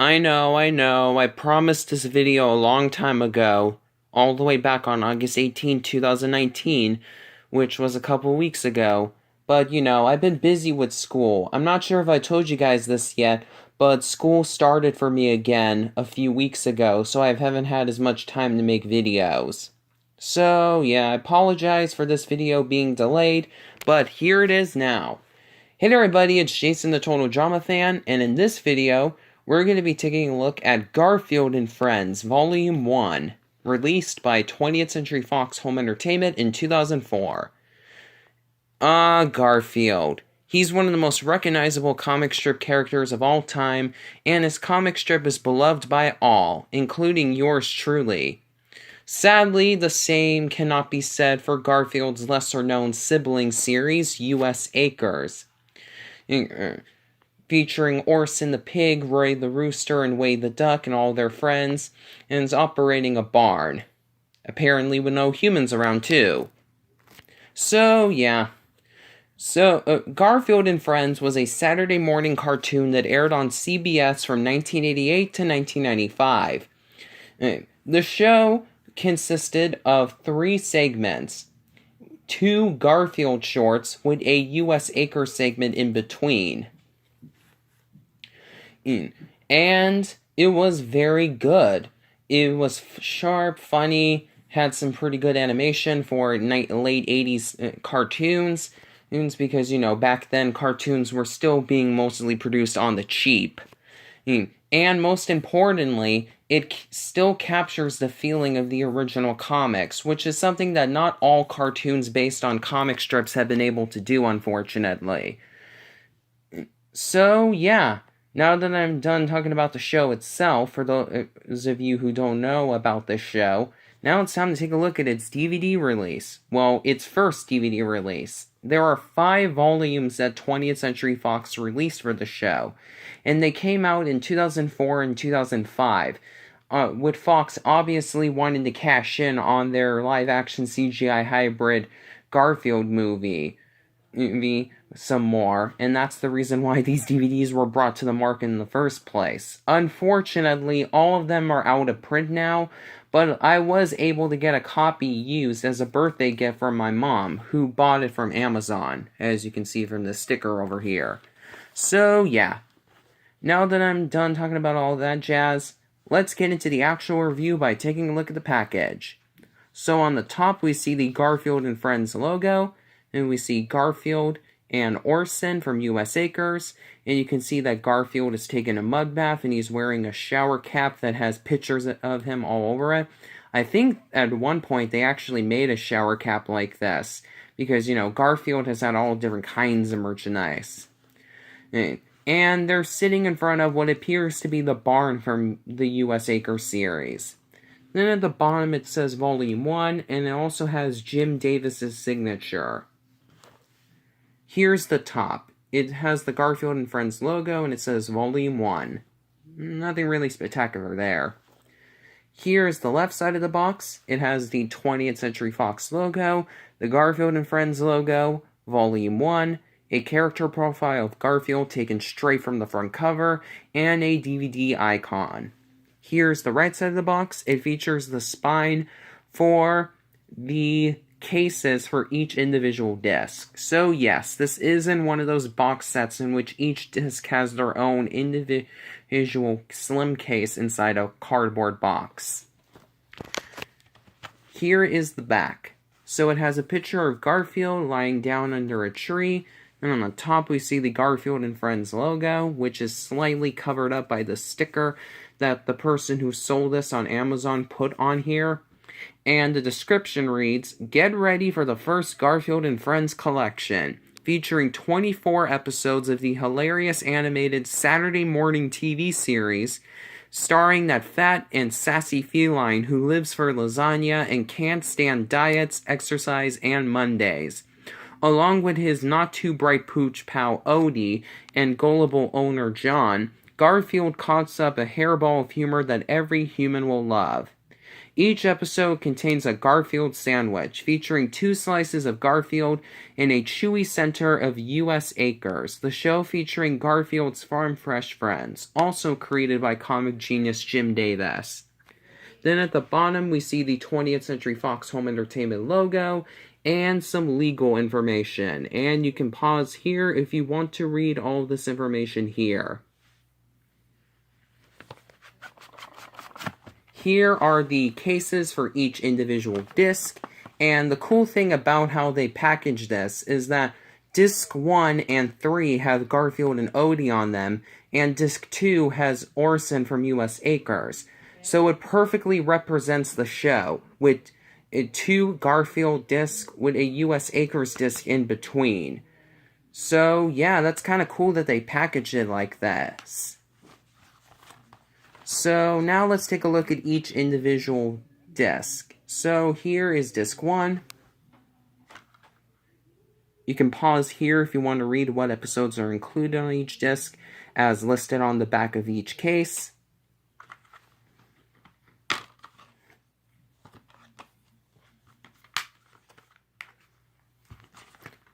I know, I promised this video a long time ago, all the way back on August 18, 2019, which was a couple weeks ago. But, I've been busy with school. I'm not sure if I told you guys this yet, but school started for me again a few weeks ago, so I haven't had as much time to make videos. So, yeah, I apologize for this video being delayed, but here it is now. Hey there everybody, it's Jason the Total Drama Fan, and in this video, we're going to be taking a look at Garfield and Friends, Volume 1, released by 20th Century Fox Home Entertainment in 2004. Garfield. He's one of the most recognizable comic strip characters of all time, and his comic strip is beloved by all, including yours truly. Sadly, the same cannot be said for Garfield's lesser-known sibling series, U.S. Acres, featuring Orson the Pig, Roy the Rooster, and Wade the Duck and all their friends, and is operating a barn. Apparently with no humans around, too. So, yeah. Garfield and Friends was a Saturday morning cartoon that aired on CBS from 1988 to 1995. The show consisted of 3 segments. 2 Garfield shorts with a U.S. Acre segment in between. And it was very good. It was sharp, funny, had some pretty good animation for late 80s cartoons. Because, back then cartoons were still being mostly produced on the cheap. And most importantly, it still captures the feeling of the original comics, which is something that not all cartoons based on comic strips have been able to do, unfortunately. So, yeah, now that I'm done talking about the show itself, for those of you who don't know about this show, now it's time to take a look at its DVD release. Well, its first DVD release. There are 5 volumes that 20th Century Fox released for the show, and they came out in 2004 and 2005, with Fox obviously wanting to cash in on their live-action CGI hybrid Garfield movie some more, and that's the reason why these DVDs were brought to the market in the first place. Unfortunately, all of them are out of print now, but I was able to get a copy used as a birthday gift from my mom, who bought it from Amazon, as you can see from the sticker over here. So, yeah. Now that I'm done talking about all that jazz, let's get into the actual review by taking a look at the package. So on the top we see the Garfield and Friends logo, and we see Garfield and Orson from U.S. Acres, and you can see that Garfield is taking a mud bath and he's wearing a shower cap that has pictures of him all over it. I think at one point they actually made a shower cap like this, because, Garfield has had all different kinds of merchandise. And they're sitting in front of what appears to be the barn from the U.S. Acres series. Then at the bottom it says Volume 1, and it also has Jim Davis's signature. Here's the top. It has the Garfield and Friends logo, and it says Volume 1. Nothing really spectacular there. Here's the left side of the box. It has the 20th Century Fox logo, the Garfield and Friends logo, Volume 1, a character profile of Garfield taken straight from the front cover, and a DVD icon. Here's the right side of the box. It features the spine for the cases for each individual disc. So yes, this is in one of those box sets in which each disc has their own individual slim case inside a cardboard box. Here is the back. So it has a picture of Garfield lying down under a tree, and on the top we see the Garfield and Friends logo, which is slightly covered up by the sticker that the person who sold this on Amazon put on here. And the description reads, "Get ready for the first Garfield and Friends collection, featuring 24 episodes of the hilarious animated Saturday morning TV series, starring that fat and sassy feline who lives for lasagna and can't stand diets, exercise, and Mondays. Along with his not-too-bright pooch pal Odie and gullible owner John, Garfield coughs up a hairball of humor that every human will love. Each episode contains a Garfield sandwich, featuring 2 slices of Garfield in a chewy center of U.S. Acres, the show featuring Garfield's farm fresh friends, also created by comic genius Jim Davis. Then at the bottom, we see the 20th Century Fox Home Entertainment logo and some legal information. And you can pause here if you want to read all of this information here. Here are the cases for each individual disc, and the cool thing about how they package this is that Disc 1 and 3 have Garfield and Odie on them, and Disc 2 has Orson from U.S. Acres. So it perfectly represents the show, with 2 Garfield discs with a U.S. Acres disc in between. So yeah, that's kind of cool that they packaged it like this. So now let's take a look at each individual disc. So here is disc 1. You can pause here if you want to read what episodes are included on each disc, as listed on the back of each case.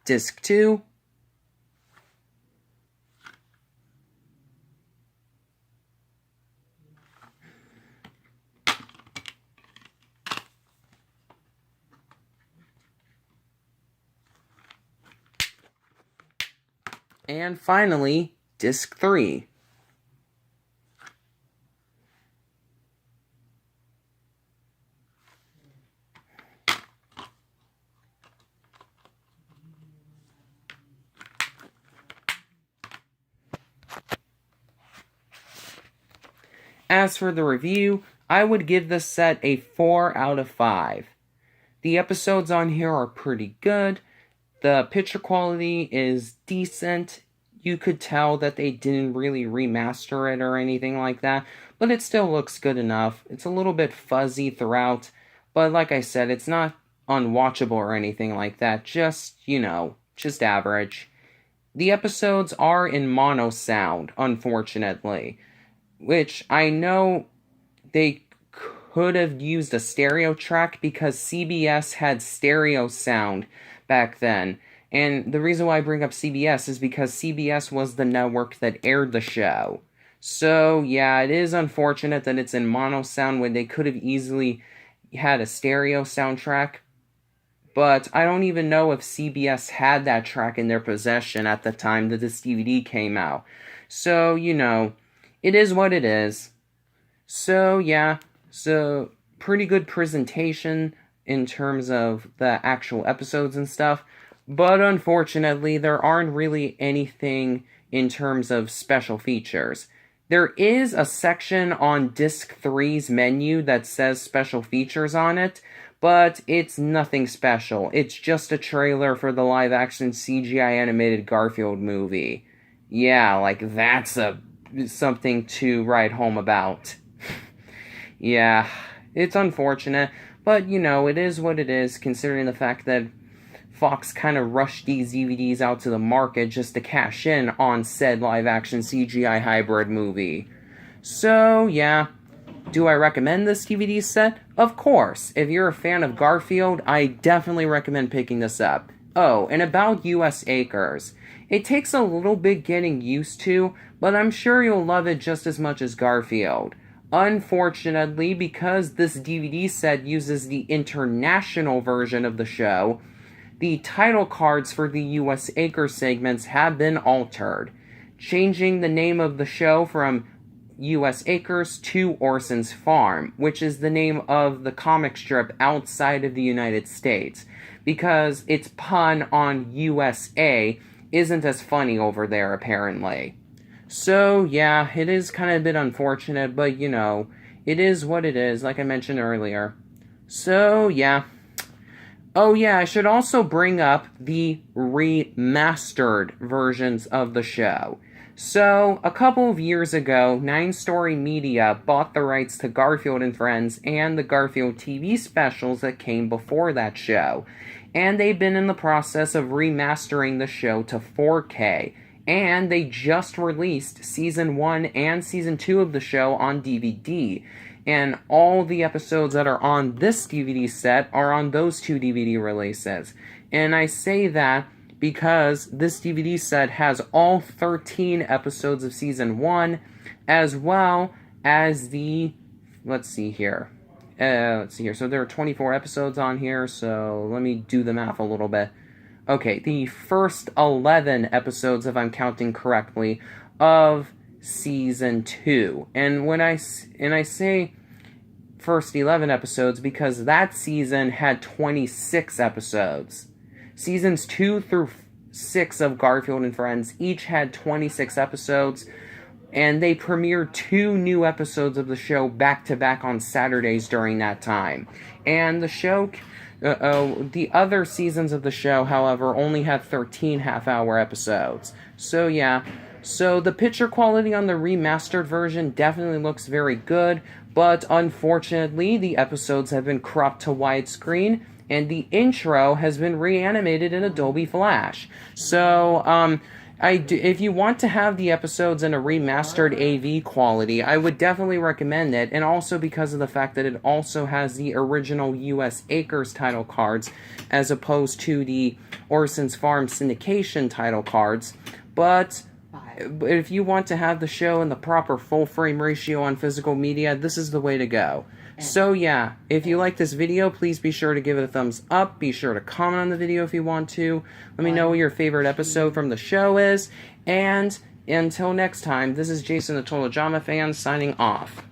Disc 2. And finally, Disc 3. As for the review, I would give this set a 4 out of 5. The episodes on here are pretty good. The picture quality is decent. You could tell that they didn't really remaster it or anything like that, but it still looks good enough. It's a little bit fuzzy throughout, but like I said, it's not unwatchable or anything like that. Just, just average. The episodes are in mono sound, unfortunately, which I know they could have used a stereo track because CBS had stereo sound back then. And the reason why I bring up CBS is because CBS was the network that aired the show. So, yeah, it is unfortunate that it's in mono sound when they could have easily had a stereo soundtrack. But I don't even know if CBS had that track in their possession at the time that this DVD came out. So, it is what it is. So, yeah, pretty good presentation in terms of the actual episodes and stuff. But unfortunately, there aren't really anything in terms of special features. There is a section on Disc 3's menu that says special features on it, but it's nothing special. It's just a trailer for the live-action CGI animated Garfield movie. Yeah, that's something to write home about. Yeah, it's unfortunate, but it is what it is, considering the fact that Fox kind of rushed these DVDs out to the market just to cash in on said live-action CGI hybrid movie. So, yeah. Do I recommend this DVD set? Of course. If you're a fan of Garfield, I definitely recommend picking this up. Oh, and about U.S. Acres. It takes a little bit getting used to, but I'm sure you'll love it just as much as Garfield. Unfortunately, because this DVD set uses the international version of the show, the title cards for the U.S. Acres segments have been altered, changing the name of the show from U.S. Acres to Orson's Farm, which is the name of the comic strip outside of the United States, because its pun on USA isn't as funny over there, apparently. So, yeah, it is kind of a bit unfortunate, but, it is what it is, like I mentioned earlier. So, yeah. Oh yeah, I should also bring up the remastered versions of the show. So, a couple of years ago, 9 Story Media bought the rights to Garfield and Friends and the Garfield TV specials that came before that show. And they've been in the process of remastering the show to 4K. And they just released Season 1 and Season 2 of the show on DVD. and all the episodes that are on this DVD set are on those 2 DVD releases. And I say that because this DVD set has all 13 episodes of Season 1, as well as the, let's see here, so there are 24 episodes on here, so let me do the math a little bit. Okay, the first 11 episodes, if I'm counting correctly, of Season 2. And when I say first 11 episodes because that season had 26 episodes. Seasons 2 through 6 of Garfield and Friends each had 26 episodes, and they premiered 2 new episodes of the show back-to-back on Saturdays during that time. And the show, the other seasons of the show, however, only had 13 half-hour episodes. So yeah, so the picture quality on the remastered version definitely looks very good, but unfortunately, the episodes have been cropped to widescreen, and the intro has been reanimated in Adobe Flash. So, if you want to have the episodes in a remastered AV quality, I would definitely recommend it, and also because of the fact that it also has the original U.S. Acres title cards, as opposed to the Orson's Farm syndication title cards. But if you want to have the show in the proper full frame ratio on physical media, this is the way to go. So yeah, if you like this video, please be sure to give it a thumbs up. Be sure to comment on the video if you want to. Let me know what your favorite episode from the show is. And until next time, this is Jason the Total Drama Fan signing off.